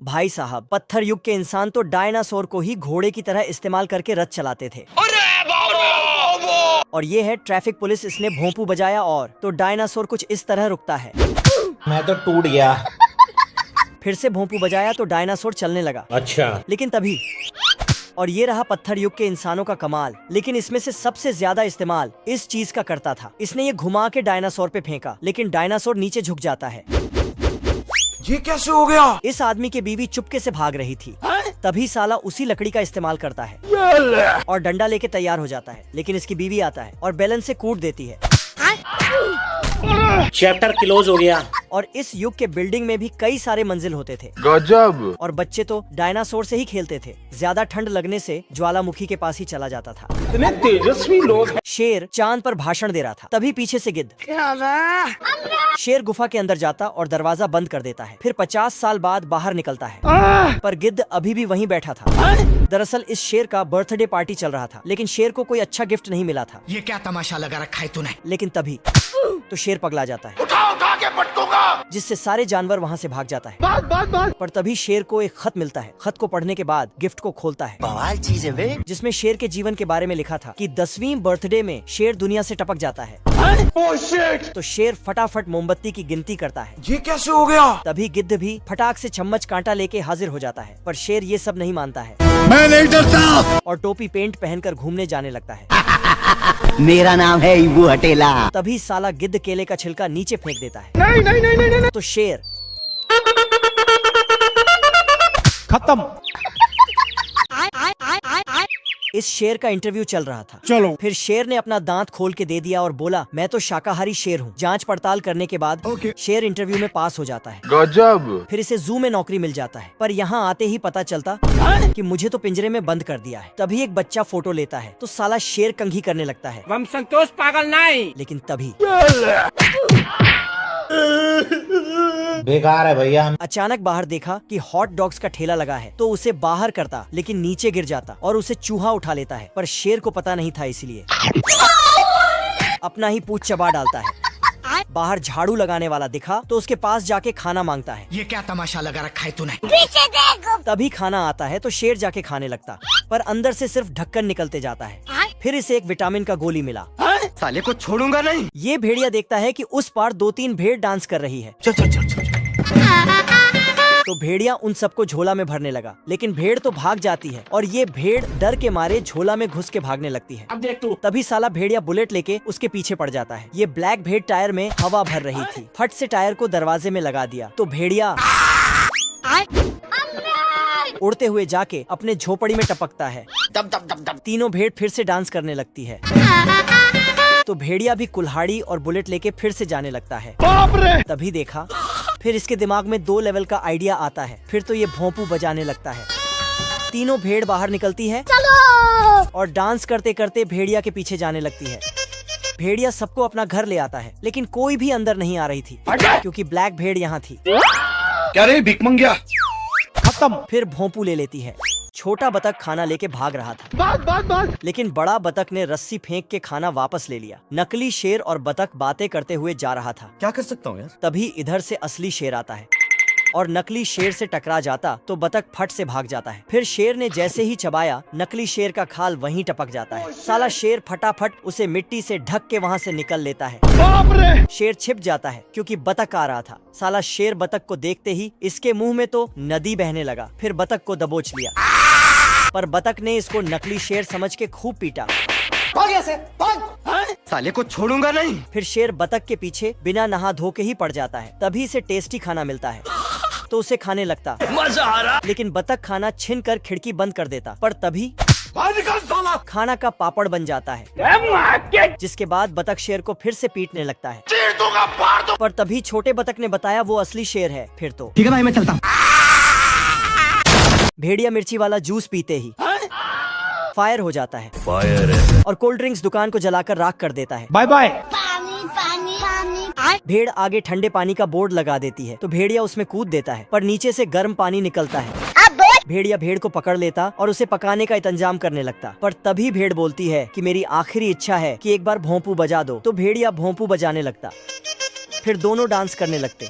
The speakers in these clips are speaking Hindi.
भाई साहब, पत्थर युग के इंसान तो डायनासोर को ही घोड़े की तरह इस्तेमाल करके रथ चलाते थे। और ये है ट्रैफिक पुलिस, इसने भोंपू बजाया और तो डायनासोर कुछ इस तरह रुकता है। मैं तो टूट गया। फिर से भोंपू बजाया तो डायनासोर चलने लगा। अच्छा, लेकिन तभी और ये रहा पत्थर युग के इंसानों का कमाल। लेकिन इसमें से सबसे ज्यादा इस्तेमाल इस चीज का करता था। इसने ये घुमा के डायनासोर पे फेंका, लेकिन डायनासोर नीचे झुक जाता है। ये कैसे हो गया? इस आदमी की बीवी चुपके से भाग रही थी। तभी साला उसी लकड़ी का इस्तेमाल करता है और डंडा लेके तैयार हो जाता है। लेकिन इसकी बीवी आता है और बेलन से कूट देती है। चैप्टर क्लोज हो गया। और इस युग के बिल्डिंग में भी कई सारे मंजिल होते थे। गजब। और बच्चे तो डायनासोर से ही खेलते थे। ज्यादा ठंड लगने से ज्वालामुखी के पास ही चला जाता था। इतने तेजस्वी लोग। शेर चांद पर भाषण दे रहा था, तभी पीछे से गिद्ध। शेर गुफा के अंदर जाता और दरवाजा बंद कर देता है। फिर 50 साल बाद बाहर निकलता है, पर गिद्ध अभी भी वहीं बैठा था। दरअसल इस शेर का बर्थडे पार्टी चल रहा था, लेकिन शेर को कोई अच्छा गिफ्ट नहीं मिला था। ये क्या तमाशा लगा रखा है तूने? लेकिन तभी तो शेर पगला जाता है, उठा के पटकूंगा। जिससे सारे जानवर वहाँ से भाग जाता है। पर तभी शेर को एक खत मिलता है। खत को पढ़ने के बाद गिफ्ट को खोलता है। बवाल चीज है बे। जिसमें शेर के जीवन के बारे में लिखा था कि 10वीं बर्थडे में शेर दुनिया से टपक जाता है। तो शेर फटाफट मोमबत्ती की गिनती करता है। ये कैसे हो गया? तभी गिद्ध भी फटाक से चम्मच कांटा लेके हाजिर हो जाता है। पर शेर ये सब नहीं मानता है। मैं नहीं डरता। और टोपी पेंट पहनकर घूमने जाने लगता है। मेरा नाम है इबू हटेला। तभी साला गिद्ध केले का छिलका नीचे फेंक देता है। नहीं। तो शेर खत्म। इस शेर का इंटरव्यू चल रहा था। चलो। फिर शेर ने अपना दांत खोल के दे दिया और बोला, मैं तो शाकाहारी शेर हूँ। जांच पड़ताल करने के बाद शेर इंटरव्यू में पास हो जाता है। गजब। फिर इसे जू में नौकरी मिल जाता है। पर यहाँ आते ही पता चलता कि मुझे तो पिंजरे में बंद कर दिया है। तभी एक बच्चा फोटो लेता है तो साला शेर कंघी करने लगता है। हम संतोष पागल नहीं। लेकिन तभी बेकार है भैया। अचानक बाहर देखा कि हॉट डॉग्स का ठेला लगा है, तो उसे बाहर करता, लेकिन नीचे गिर जाता और उसे चूहा उठा लेता है। पर शेर को पता नहीं था, इसलिए अपना ही पूंछ चबा डालता है। बाहर झाड़ू लगाने वाला दिखा तो उसके पास जाके खाना मांगता है। ये क्या तमाशा लगा रखा है तूने? तभी खाना आता है तो शेर जाके खाने लगता, पर अंदर से सिर्फ ढक्कन निकलते जाता है। फिर इसे एक विटामिन का गोली मिला। साले को छोड़ूंगा नहीं। ये भेड़िया देखता है कि उस पार 2-3 भेड़ डांस कर रही है। चल। तो भेड़िया उन सबको झोला में भरने लगा, लेकिन भेड़ तो भाग जाती है और ये भेड़ डर के मारे झोला में घुस के भागने लगती है। अब देख तू। तभी साला भेड़िया बुलेट लेके उसके पीछे पड़ जाता है। ये ब्लैक भेड़ टायर में हवा भर रही थी, फट से टायर को दरवाजे में लगा दिया। तो भेड़िया उड़ते हुए जाके अपने झोपड़ी में टपकता है। दब। तीनों भेड़ फिर से डांस करने लगती है। तो भेड़िया भी कुल्हाड़ी और बुलेट लेके फिर से जाने लगता है। बाप रे। तभी देखा, फिर इसके दिमाग में 2 लेवल का आइडिया आता है। फिर तो ये भोंपू बजाने लगता है। तीनों भेड़ बाहर निकलती है और डांस करते करते भेड़िया के पीछे जाने लगती है। भेड़िया सबको अपना घर ले आता है, लेकिन कोई भी अंदर नहीं आ रही थी, क्योंकि ब्लैक भेड़ यहाँ थी। क्या रे भिख मंगिया? खत्म। फिर भोंपू ले लेती है। छोटा बतख खाना लेके भाग रहा था। बात। लेकिन बड़ा बतख ने रस्सी फेंक के खाना वापस ले लिया। नकली शेर और बतख बातें करते हुए जा रहा था। क्या कर सकता हूँ यार? तभी इधर से असली शेर आता है और नकली शेर से टकरा जाता तो बतख फट से भाग जाता है। फिर शेर ने जैसे ही चबाया, नकली शेर का खाल वहीं टपक जाता है। साला शेर फटाफट उसे मिट्टी से ढक के वहाँ से निकल लेता है। बाप रे। शेर छिप जाता है क्योंकि बतख आ रहा था। साला शेर बतख को देखते ही इसके मुंह में तो नदी बहने लगा। फिर बतख को दबोच लिया, पर बतख ने इसको नकली शेर समझ के खूब पीटा। साले को छोड़ूंगा नहीं। फिर शेर बतख के पीछे बिना नहा धो के ही पड़ जाता है। तभी इसे टेस्टी खाना मिलता है तो उसे खाने लगता। मजा आ रहा। लेकिन बतख खाना छीन कर खिड़की बंद कर देता। पर तभी खाना का पापड़ बन जाता है, जिसके बाद बतख शेर को फिर से पीटने लगता है। चीर दूंगा, फाड़ दूंगा। पर तभी छोटे बतख ने बताया वो असली शेर है। फिर तो ठीक है भाई, मैं चलता हूँ। भेड़िया मिर्ची वाला जूस पीते ही फायर हो जाता है। फायर है। और कोल्ड ड्रिंक्स दुकान को जलाकर राख कर देता है। Bye bye. भेड़ आगे ठंडे पानी का बोर्ड लगा देती है तो भेड़िया उसमें कूद देता है, पर नीचे से गर्म पानी निकलता है। भेड़िया भेड़ को पकड़ लेता और उसे पकाने का इंतजाम करने लगता। पर तभी भेड़ बोलती है कि मेरी आखिरी इच्छा है कि एक बार भोंपू बजा दो। तो भेड़िया भोंपू बजाने लगता। फिर दोनों डांस करने लगते।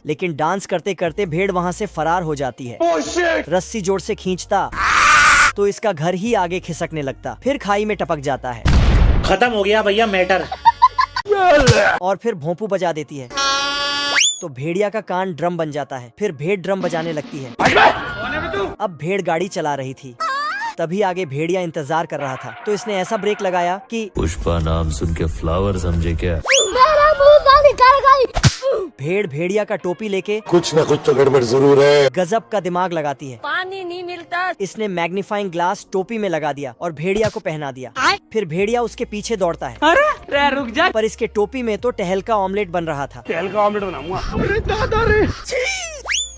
लेकिन डांस करते करते भेड़ वहाँ से फरार हो जाती है। रस्सी जोर से खींचता तो इसका घर ही आगे खिसकने लगता, फिर खाई में टपक जाता है खत्म हो गया भैया मैटर। और फिर भोंपू बजा देती है तो भेड़िया का कान ड्रम बन जाता है। फिर भेड़ ड्रम बजाने लगती है। अब भेड़ गाड़ी चला रही थी, तभी आगे भेड़िया इंतजार कर रहा था, तो इसने ऐसा ब्रेक लगाया कि पुष्पा नाम सुन के फ्लावर समझे क्या? भेड़ भेड़िया का टोपी लेके कुछ न कुछ तो गड़बड़ जरूर है। गजब का दिमाग लगाती है। पानी नहीं मिलता। इसने मैग्नीफाइंग ग्लास टोपी में लगा दिया और भेड़िया को पहना दिया। फिर भेड़िया उसके पीछे दौड़ता है। अरे रुक जा। पर इसके टोपी में तो टहल का ऑमलेट बन रहा था। तेल का ऑमलेट बनाऊंगा। अरे दादा रे,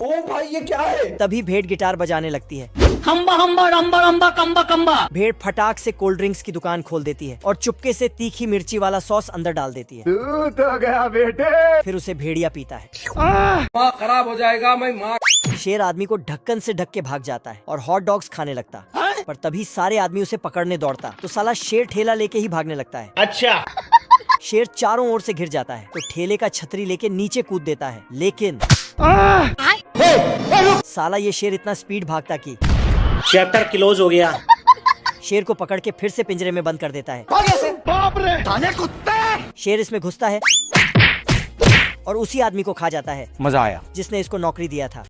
ओ भाई ये क्या है? तभी भेड़ गिटार बजाने लगती है। हम्बा हम्बा रम्बा रम्बा कम्बा कम्बा। भेड़ फटाक से कोल्ड ड्रिंक्स की दुकान खोल देती है और चुपके से तीखी मिर्ची वाला सॉस अंदर डाल देती है। दूध हो गया बेटे। फिर उसे भेड़िया पीता है। माँ खराब हो जाएगा, मैं माँ। शेर आदमी को ढक्कन से ढक के भाग जाता है और हॉट डॉग्स खाने लगता। पर तभी सारे आदमी उसे पकड़ने दौड़ता, तो साला शेर ठेला लेके ही भागने लगता है। अच्छा शेर चारों ओर से घिर जाता है तो ठेले का छतरी लेके नीचे कूद देता है, लेकिन साला ये शेर इतना स्पीड भागता कि चैप्टर क्लोज हो गया। शेर को पकड़ के फिर से पिंजरे में बंद कर देता है। बाप रे, शेर इसमें घुसता है और उसी आदमी को खा जाता है मजा आया जिसने इसको नौकरी दिया था।